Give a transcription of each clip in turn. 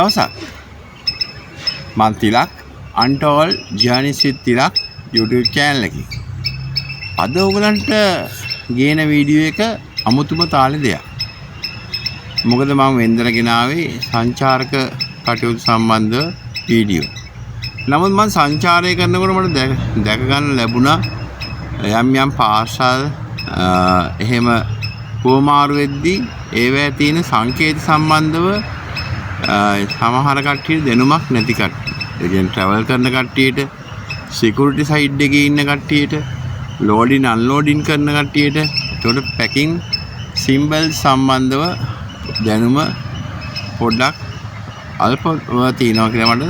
දවසක් මම Tilak අන්ටෝල් ජර්නිස් විත් Tilak YouTube channel එකේ. අද ඔයගලන්ට ගේන වීඩියෝ එක අමුතුම තාලේ දෙයක්. මොකද මම වෙන්දර ගෙනාවේ සංචාරක කටයුතු සම්බන්ධ වීඩියෝ. නමුත් මම සංචාරය කරනකොට මට දැක ගන්න ලැබුණා යම් පාසල් එහෙම කොමාරු වෙද්දී ඒවැය තියෙන සංකේත සම්බන්ධව සමහර කට්ටියට දැනුමක් නැති කට්ටිය. ඒ කියන්නේ ට්‍රැවල් කරන කට්ටියට, සිකියුරිටි සයිඩ් එකේ ඉන්න කට්ටියට, ලෝඩින් අන්ලෝඩින් කරන කට්ටියට, ඒකට පැකින් සිම්බල් සම්බන්ධව දැනුම පොඩ්ඩක් අල්පව තියෙනවා කියලා මට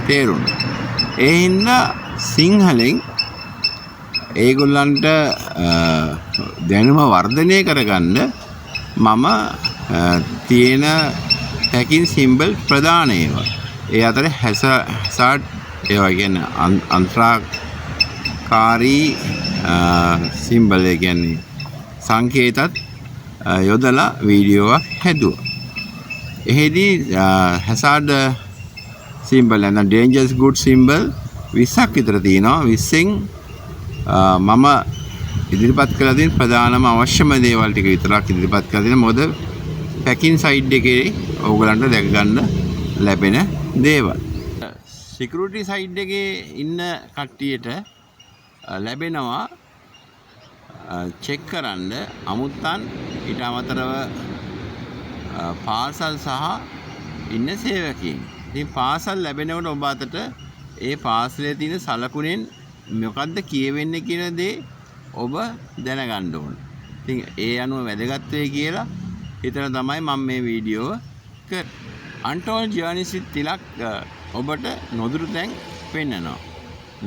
තේරුණා. ඒ හින්දා සිංහලෙන් ඒගොල්ලන්ට දැනුම වර්ධනය කරගන්න මම තියෙන පැකින් සිම්බල් ප්‍රධාන ඒවා. ඒ අතරේ හැසාඩ් ඒවා කියන්නේ අන්ත්‍රාකාරී සිම්බල් ඒ කියන්නේ සංකේතත් යොදලා වීඩියෝවක් හැදුවා. එහෙදී හැසාඩ් සිම්බල් නැත්නම් ඩේන්ජර්ස් ගුඩ් සිම්බල් 20ක් විතර තියෙනවා. 20න් මම ඉදිරිපත් කළ තියෙන ප්‍රධානම අවශ්‍යම දේවල් ටික විතරක් ඉදිරිපත් කරලා තියෙනවා. මොකද පැකින් සයිඩ් එකේ ඕගලන්ට දැක ගන්න ලැබෙන දේවල්. සිකියුරිටි සයිඩ් එකේ ඉන්න කට්ටියට ලැබෙනවා චෙක් කරන්න අමුත්තන් ඊට අමතරව පාසල් සහ ඉන්න සේවකයන්. ඉතින් පාසල් ලැබෙනකොට ඔබ අතට ඒ පාසලේ තියෙන සලකුණෙන් මොකද්ද කියවෙන්නේ කියන දේ ඔබ දැනගන්න ඕන. ඉතින් ඒ අනුව වැදගත් වෙයි කියලා හිතන තමයි මම මේ වීඩියෝ කරන්නේ. අන්ටෝල් ජර්නිස් විත් තිලක් ඔබට නොදුරු තැන් පෙන්නනවා.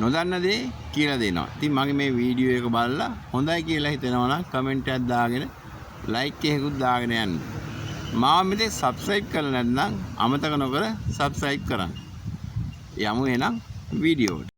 නොදන්න දේ කියලා දෙනවා. ඉතින් මගේ මේ වීඩියෝ එක බලලා හොඳයි කියලා හිතෙනවා නම් කමෙන්ට් එකක් දාගෙන ලයික් එකකුත් දාගෙන යන්න. මාව මෙතේ සබ්ස්ක්‍රයිබ් කරලා නැත්නම් අමතක නොකර සබ්ස්ක්‍රයිබ් කරන්න. යමු එහෙනම් වීඩියෝට.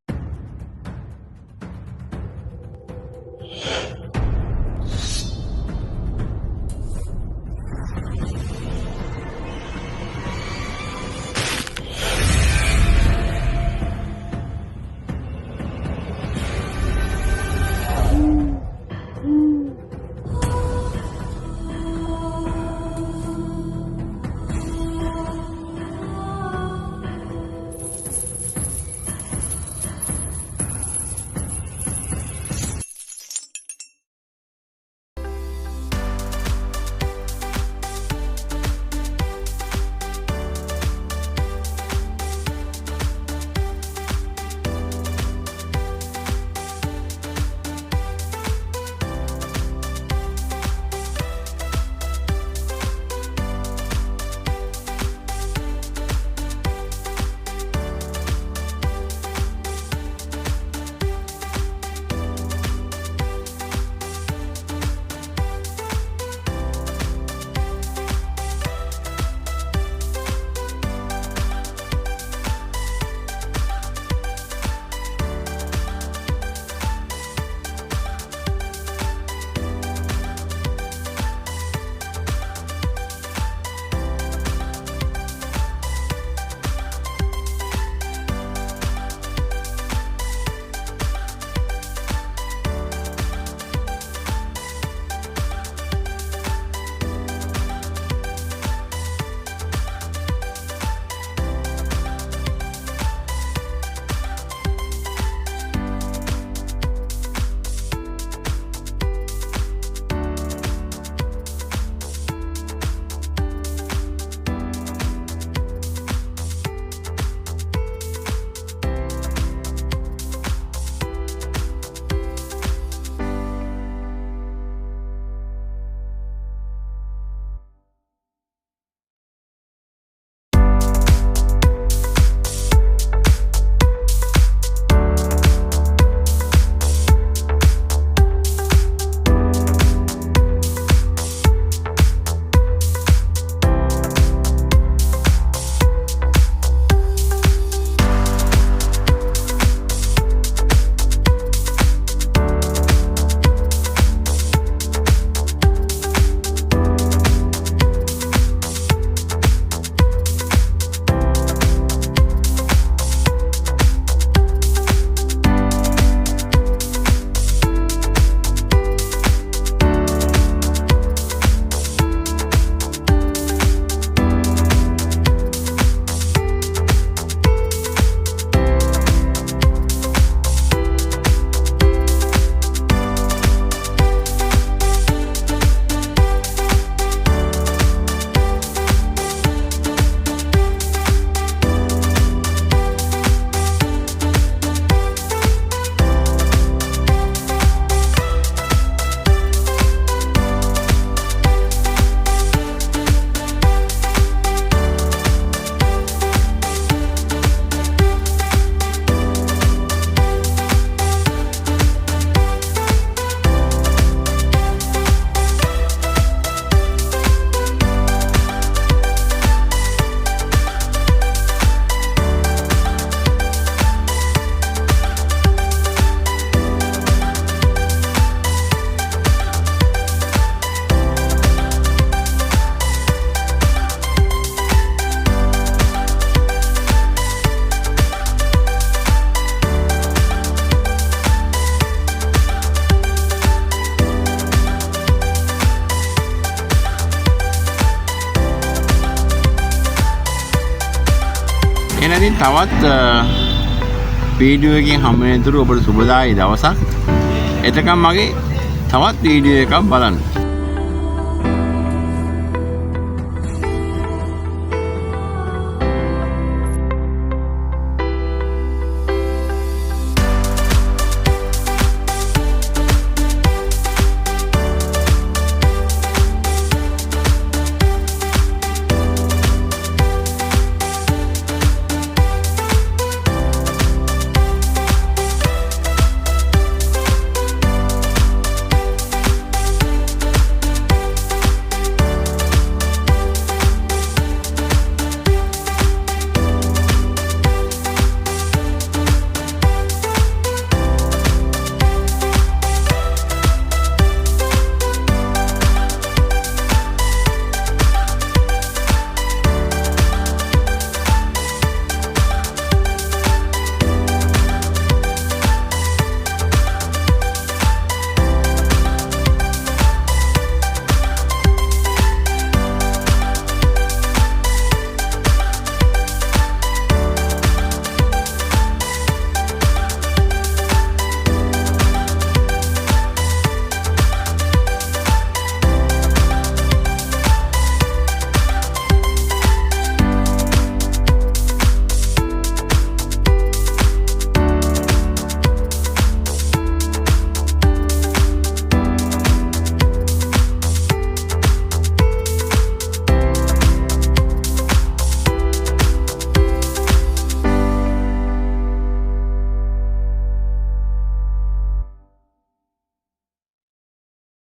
එහෙනම් තවත් වීඩියෝ එකකින් හමු වෙනතුරු ඔබට සුබදායි දවසක්. එතකම් මගේ තවත් වීඩියෝ එකක් බලන්න.